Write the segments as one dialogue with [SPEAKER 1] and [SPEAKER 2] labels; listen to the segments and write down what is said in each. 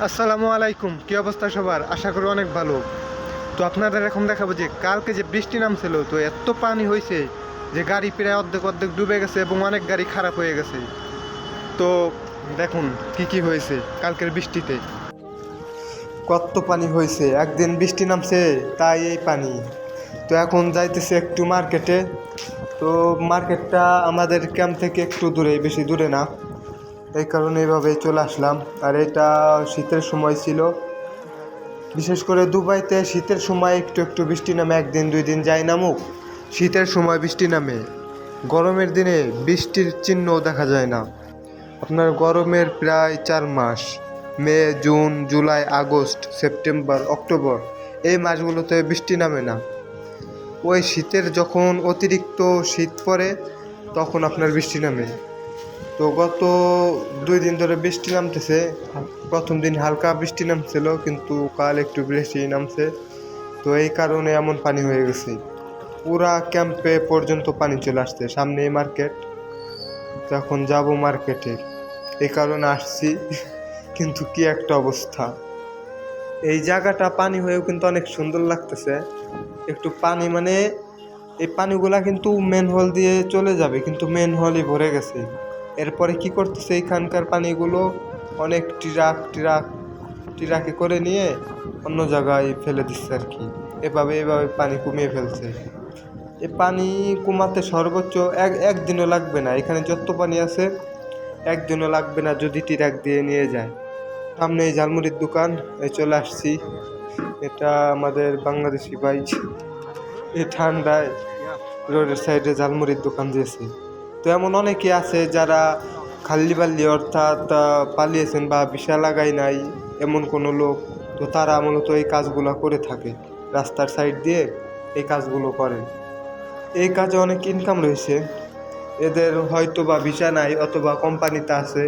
[SPEAKER 1] আসসালামু আলাইকুম, কি অবস্থা সবার? আশা করি অনেক ভালো। তো আপনাদের এখন দেখাবো যে কালকে যে বৃষ্টি নামছিল, তো এত পানি হয়েছে যে গাড়ি প্রায় অর্ধেক অর্ধেক ডুবে গেছে এবং অনেক গাড়ি খারাপ হয়ে গেছে। তো দেখুন কি কি হয়েছে কালকের বৃষ্টিতে। কত পানি হয়েছে, একদিন বৃষ্টি নামছে তাই এই পানি। তো এখন যাইতেছে একটু মার্কেটে। তো মার্কেটটা আমাদের ক্যাম্প থেকে একটু দূরে, বেশি দূরে না, এই কারণে এইভাবে চলে আসলাম। আর এটা শীতের সময় ছিল, বিশেষ করে দুবাইতে শীতের সময় একটু একটু বৃষ্টি নামে, একদিন দুই দিন যাই নামুক শীতের সময় বৃষ্টি নামে। গরমের দিনে বৃষ্টির চিহ্নও দেখা যায় না। আপনার গরমের প্রায় 4 মাস, May, June, July, August, September, October, এই মাসগুলোতে বৃষ্টি নামে না। ওই শীতের যখন অতিরিক্ত শীত পড়ে তখন আপনার বৃষ্টি নামে। তো গত 2 দিন ধরে বৃষ্টি নামতেছে। প্রথম দিন হালকা বৃষ্টি নামছিল, কিন্তু কাল একটু বৃষ্টি নামছে। তো এই কারণে এমন পানি হয়ে গেছে, পুরা ক্যাম্পে পর্যন্ত পানি চলে আসছে। সামনে মার্কেট, যখন যাব মার্কেটে, এই কারণে আসছি। কিন্তু কি একটা অবস্থা, এই জায়গাটা পানি হয়েও কিন্তু অনেক সুন্দর লাগতেছে। একটু পানি মানে এই পানিগুলা কিন্তু মেন হল দিয়ে চলে যাবে, কিন্তু মেন হলই ভরে গেছে। এরপরে কি করতেছে, এইখানকার পানিগুলো অনেক ট্রাকে করে নিয়ে অন্য জায়গায় ফেলে দিচ্ছে আর কি। এভাবে পানি কমিয়ে ফেলছে। এই পানি কমাতে সর্বোচ্চ একদিনও লাগবে না। এখানে যত পানি আছে একদিনও লাগবে না যদি ট্রাক দিয়ে নিয়ে যায়। সামনে এই ঝালমুড়ির দোকান, এই চলে আসছি। এটা আমাদের বাংলাদেশি ভাই, এই ঠান্ডায় রোডের সাইডে ঝালমুড়ির দোকান দিয়েছে। তো এমন অনেকে আছে যারা খাল্লি বাল্লি অর্থাৎ পালিয়েছেন বা ভিসা লাগাই নাই এমন কোনো লোক। তো তারা মূলত এই কাজগুলো করে থাকে, রাস্তার সাইড দিয়ে এই কাজগুলো করে। এই কাজে অনেক ইনকাম রয়েছে এদের, হয়তো বা ভিসা নাই অথবা কোম্পানিতে আছে।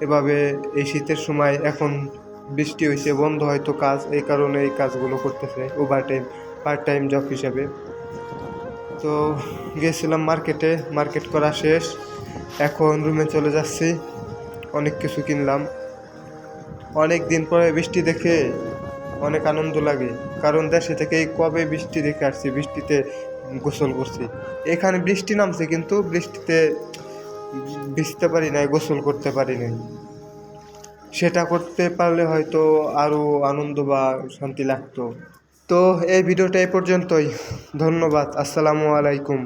[SPEAKER 1] এভাবে এই শীতের সময় এখন বৃষ্টি হয়েছে, বন্ধ হয়তো কাজ, এই কারণে এই কাজগুলো করতেছে over time, part time job হিসাবে। তো গেছিলাম মার্কেটে, মার্কেট করা শেষ, এখন রুমে চলে যাচ্ছি। অনেক কিছু কিনলাম। অনেক দিন পরে বৃষ্টি দেখে অনেক আনন্দ লাগে, কারণ দেশে থেকে কবে বৃষ্টি দেখে আসছি, বৃষ্টিতে গোসল করছি। এখানে বৃষ্টি নামছে কিন্তু বৃষ্টিতে ভিজতে পারি নাই, গোসল করতে পারি নাই। সেটা করতে পারলে হয়তো আরও আনন্দ বা শান্তি লাগতো। তো এই ভিডিওটা এই পর্যন্তই। ধন্যবাদ। আসসালামু আলাইকুম।